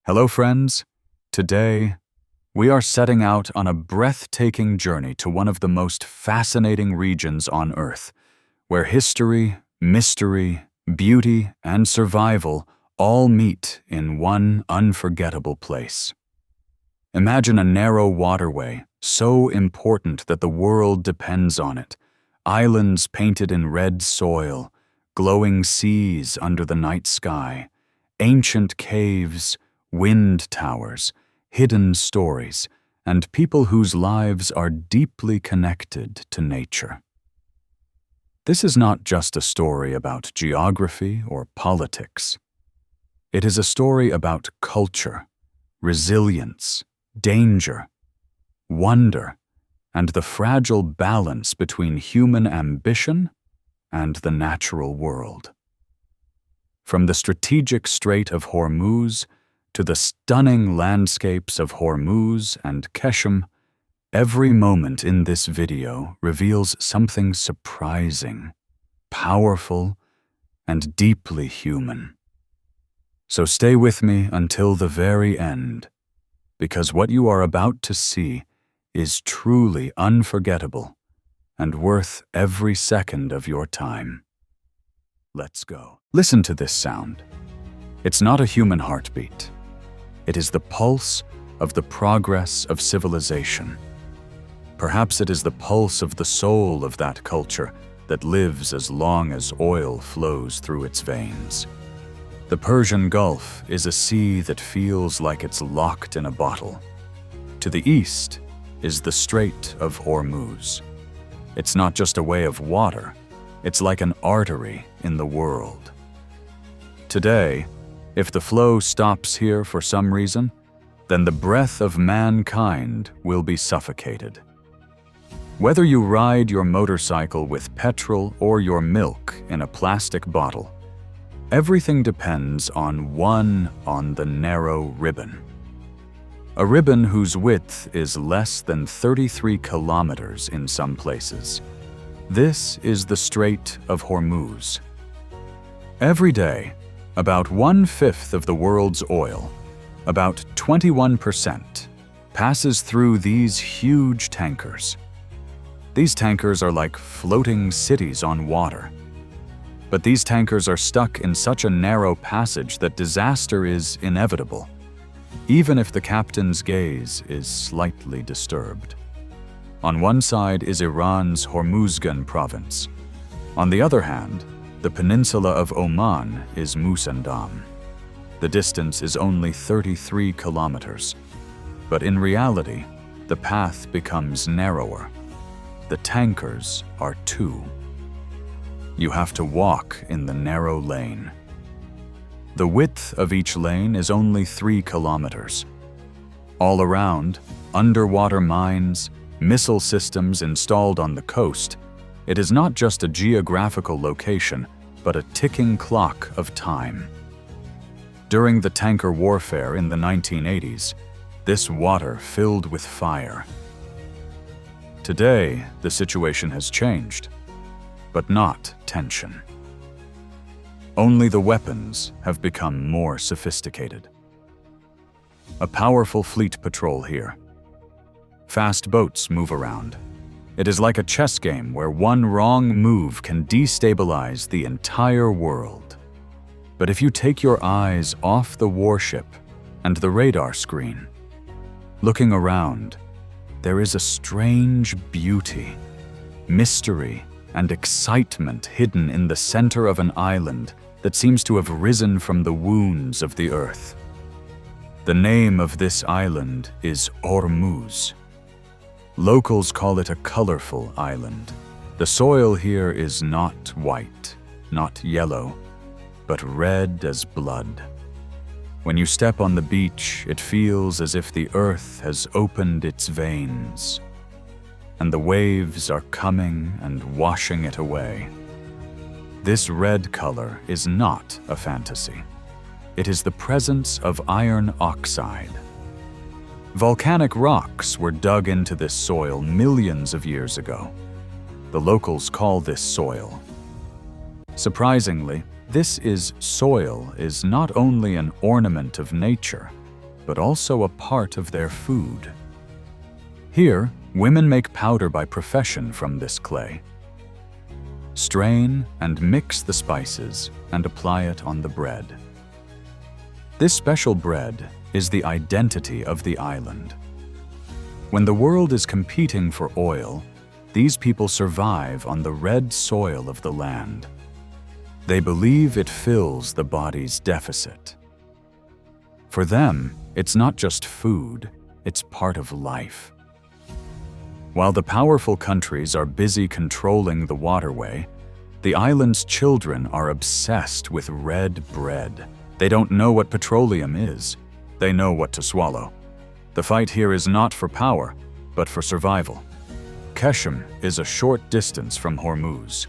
Hello, friends. Today, we are setting out on a breathtaking journey to one of the most fascinating regions on Earth, where history, mystery, beauty, and survival all meet in one unforgettable place. Imagine a narrow waterway, so important that the world depends on it, islands painted in red soil, glowing seas under the night sky, ancient caves, wind towers, hidden stories, and people whose lives are deeply connected to nature. This is not just a story about geography or politics. It is a story about culture, resilience, danger, wonder, and the fragile balance between human ambition and the natural world. From the strategic Strait of Hormuz to the stunning landscapes of Hormuz and Keshem, every moment in this video reveals something surprising, powerful, and deeply human. So stay with me until the very end, because what you are about to see is truly unforgettable and worth every second of your time. Let's go. Listen to this sound. It's not a human heartbeat. It is the pulse of the progress of civilization. Perhaps it is the pulse of the soul of that culture that lives as long as oil flows through its veins. The Persian Gulf is a sea that feels like it's locked in a bottle. To the east is the Strait of Hormuz. It's not just a way of water, it's like an artery in the world. Today, if the flow stops here for some reason, then the breath of mankind will be suffocated. Whether you ride your motorcycle with petrol or your milk in a plastic bottle, everything depends on the narrow ribbon. A ribbon whose width is less than 33 kilometers in some places. This is the Strait of Hormuz. Every day, about 1/5 of the world's oil, about 21%, passes through these huge tankers. These tankers are like floating cities on water. But these tankers are stuck in such a narrow passage that disaster is inevitable, even if the captain's gaze is slightly disturbed. On one side is Iran's Hormuzgan province. On the other hand, the peninsula of Oman is Musandam. The distance is only 33 kilometers. But in reality, the path becomes narrower. The tankers are two. You have to walk in the narrow lane. The width of each lane is only 3 kilometers. All around, underwater mines, missile systems installed on the coast, it is not just a geographical location, but a ticking clock of time. During the tanker warfare in the 1980s, this water filled with fire. Today, the situation has changed, but not tension. Only the weapons have become more sophisticated. A powerful fleet patrol here. Fast boats move around. It is like a chess game where one wrong move can destabilize the entire world. But if you take your eyes off the warship and the radar screen, looking around, there is a strange beauty, mystery, and excitement hidden in the center of an island that seems to have risen from the wounds of the earth. The name of this island is Hormuz. Locals call it a colorful island. The soil here is not white, not yellow, but red as blood. When you step on the beach, it feels as if the earth has opened its veins, and the waves are coming and washing it away. This red color is not a fantasy. It is the presence of iron oxide. Volcanic rocks were dug into this soil millions of years ago. The locals call this soil. Surprisingly, this soil is not only an ornament of nature, but also a part of their food. Here, women make powder by profession from this clay. Strain and mix the spices and apply it on the bread. This special bread is the identity of the island. When the world is competing for oil, these people survive on the red soil of the land. They believe it fills the body's deficit. For them, it's not just food, it's part of life. While the powerful countries are busy controlling the waterway, the island's children are obsessed with red bread. They don't know what petroleum is. They know what to swallow. The fight here is not for power, but for survival. Keshem is a short distance from Hormuz.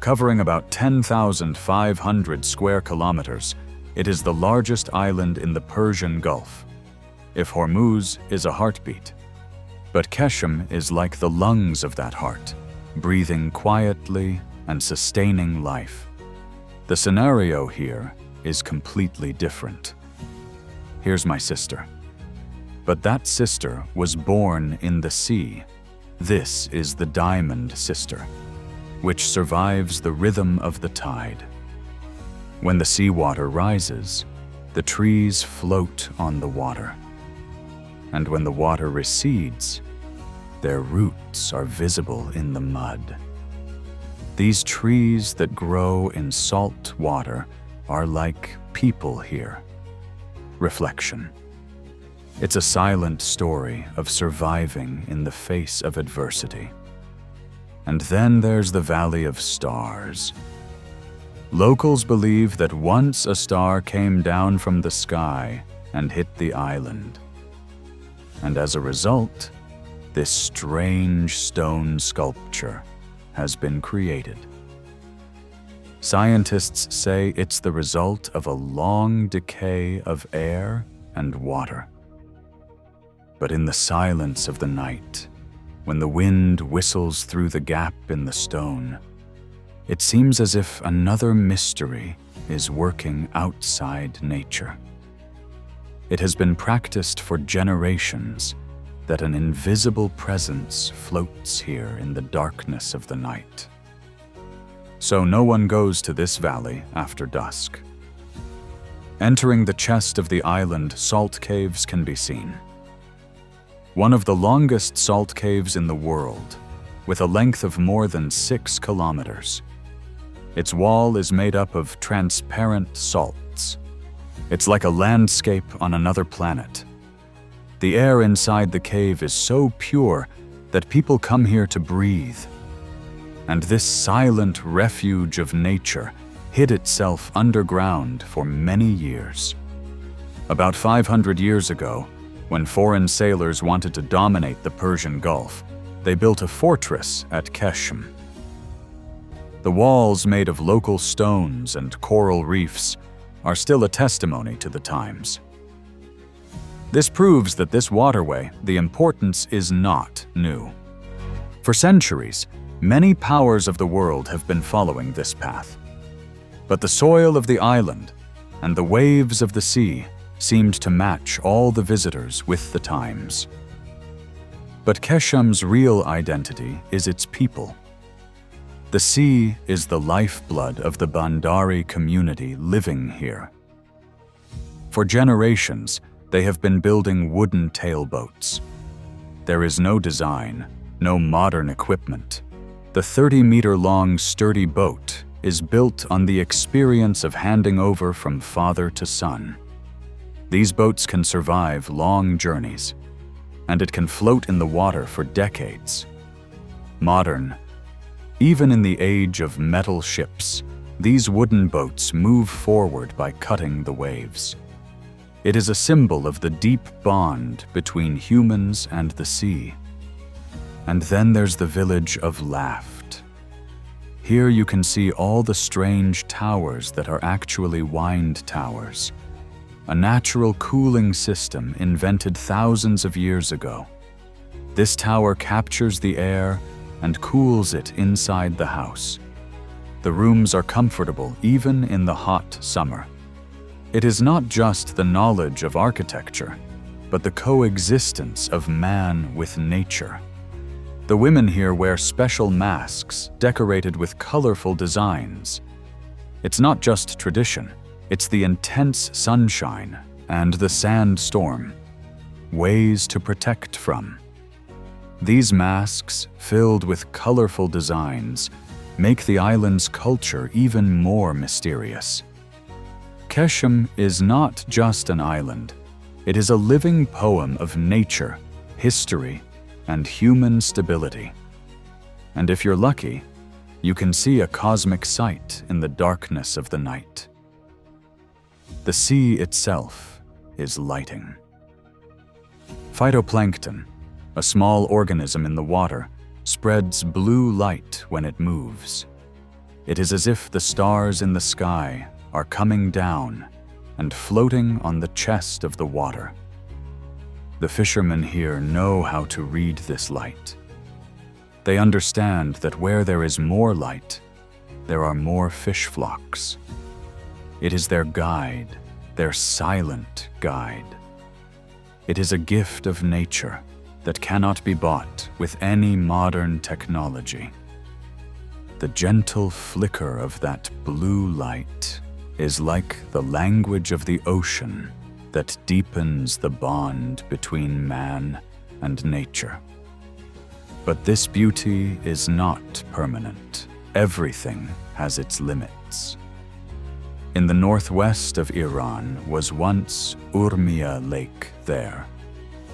Covering about 10,500 square kilometers, it is the largest island in the Persian Gulf. If Hormuz is a heartbeat, but Keshem is like the lungs of that heart, breathing quietly and sustaining life. The scenario here is completely different. Here's my sister. But that sister was born in the sea. This is the diamond sister, which survives the rhythm of the tide. When the seawater rises, the trees float on the water. And when the water recedes, their roots are visible in the mud. These trees that grow in salt water are like people here. Reflection. It's a silent story of surviving in the face of adversity. And then there's the Valley of Stars. Locals believe that once a star came down from the sky and hit the island. And as a result, this strange stone sculpture has been created. Scientists say it's the result of a long decay of air and water. But in the silence of the night, when the wind whistles through the gap in the stone, it seems as if another mystery is working outside nature. It has been practiced for generations that an invisible presence floats here in the darkness of the night. So no one goes to this valley after dusk. Entering the chest of the island, salt caves can be seen. One of the longest salt caves in the world, with a length of more than 6 kilometers. Its wall is made up of transparent salts. It's like a landscape on another planet. The air inside the cave is so pure that people come here to breathe. And this silent refuge of nature hid itself underground for many years. About 500 years ago, when foreign sailors wanted to dominate the Persian Gulf, they built a fortress at Keshem. The walls made of local stones and coral reefs are still a testimony to the times. This proves that this waterway, the importance is not new. For centuries, many powers of the world have been following this path. But the soil of the island and the waves of the sea seemed to match all the visitors with the times. But Keshem's real identity is its people. The sea is the lifeblood of the Bandari community living here. For generations, they have been building wooden tailboats. There is no design, no modern equipment. The 30-meter-long sturdy boat is built on the experience of handing over from father to son. These boats can survive long journeys, and it can float in the water for decades. Modern, even in the age of metal ships, these wooden boats move forward by cutting the waves. It is a symbol of the deep bond between humans and the sea. And then there's the village of Laft. Here you can see all the strange towers that are actually wind towers, a natural cooling system invented thousands of years ago. This tower captures the air and cools it inside the house. The rooms are comfortable even in the hot summer. It is not just the knowledge of architecture, but the coexistence of man with nature. The women here wear special masks decorated with colorful designs. It's not just tradition, it's the intense sunshine and the sandstorm, ways to protect from. These masks, filled with colorful designs, make the island's culture even more mysterious. Keshem is not just an island. It is a living poem of nature, history, and human stability. And if you're lucky, you can see a cosmic sight in the darkness of the night. The sea itself is lighting. Phytoplankton, a small organism in the water, spreads blue light when it moves. It is as if the stars in the sky are coming down and floating on the chest of the water. The fishermen here know how to read this light. They understand that where there is more light, there are more fish flocks. It is their guide, their silent guide. It is a gift of nature that cannot be bought with any modern technology. The gentle flicker of that blue light is like the language of the ocean that deepens the bond between man and nature. But this beauty is not permanent. Everything has its limits. In the northwest of Iran was once Urmia Lake there.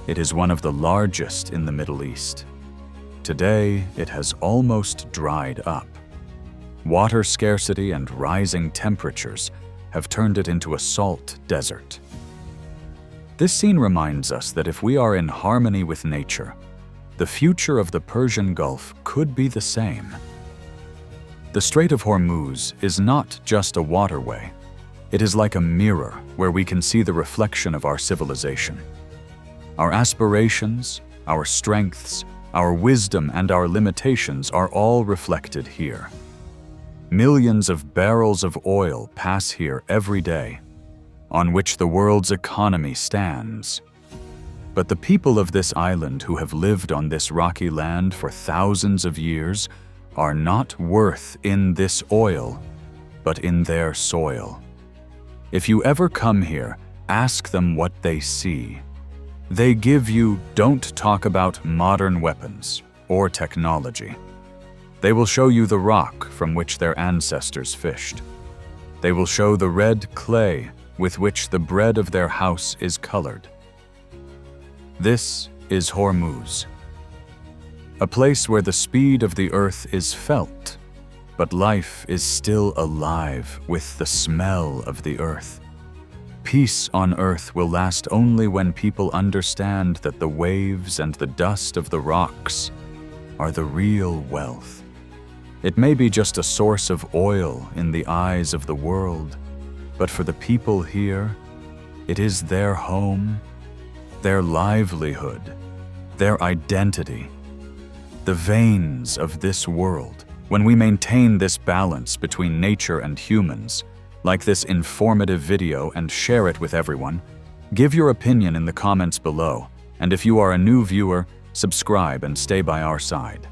It is one of the largest in the Middle East. Today, it has almost dried up. Water scarcity and rising temperatures have turned it into a salt desert. This scene reminds us that if we are in harmony with nature, the future of the Persian Gulf could be the same. The Strait of Hormuz is not just a waterway. It is like a mirror where we can see the reflection of our civilization. Our aspirations, our strengths, our wisdom, and our limitations are all reflected here. Millions of barrels of oil pass here every day, on which the world's economy stands. But the people of this island who have lived on this rocky land for thousands of years are not worth in this oil, but in their soil. If you ever come here, ask them what they see. They give you don't talk about modern weapons or technology. They will show you the rock from which their ancestors fished. They will show the red clay with which the bread of their house is colored. This is Hormuz, a place where the speed of the earth is felt, but life is still alive with the smell of the earth. Peace on earth will last only when people understand that the waves and the dust of the rocks are the real wealth. It may be just a source of oil in the eyes of the world, but for the people here, it is their home, their livelihood, their identity, the veins of this world. When we maintain this balance between nature and humans, like this informative video, and share it with everyone, give your opinion in the comments below, and if you are a new viewer, subscribe and stay by our side.